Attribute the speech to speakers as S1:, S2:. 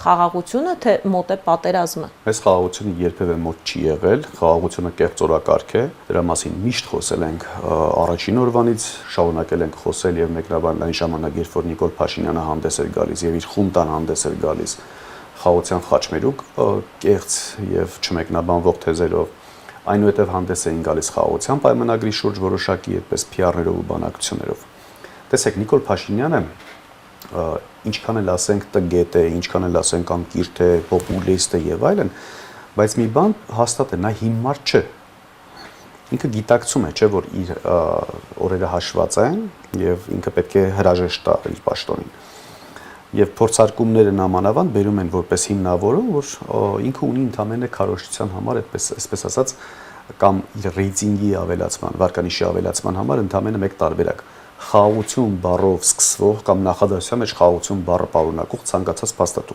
S1: խաղաղությունը, թե մոտ է պատերազմը։
S2: Այս խաղաղությունը երբևէ մոտ չի եղել, խաղաղությունը կեղծ օրակարգ է, դրա մասին միշտ խոսել ենք առաջին օրվանից, շարունակել ենք խոսել եւ մեկնաբանել այն ժամանակ, երբ որ Նիկոլ Փաշինյանը հանդես էր գալիս եւ իր խունտան հանդես էր գալիս խաղաղության խաչմերուկ, կեղծ եւ չմեկնաբանվող թեզերով, այնուհետև հանդես էին գալիս խաղաղության պայմանագրի շուրջ որոշակի այդպես PR-ներով ու բանակցություններով։ Տեսեք, Նիկոլ Փաշինյանը ինչքան էլ ասենք տգետ է, ինչքան էլ ասենք անկիրթ է, պոպուլիստ է եւ այլն, բայց մի բան հաստատ է, նա հիմար չէ։ Ինքը գիտակցում է, չէ, որ իր օրերը հաշված են եւ ինքը պետք է հրաժեշտ տա իր պաշտոնին։ Եվ փորձարկումները նամանավանդ բերում են որպես հիմնավորում, որ ինքը ունի ընդամենը քարոզչության համար, այսպես ասած, կամ իր ռեյտինգի ավելացման, վարկանիշի ավելացման համար ընդամենը մեկ տարբերակ։ Խաղաղություն բառով սկսվող կամ նախադասության մեջ խաղաղություն բառը պարունակող ցանկացած փաստաթուղթ։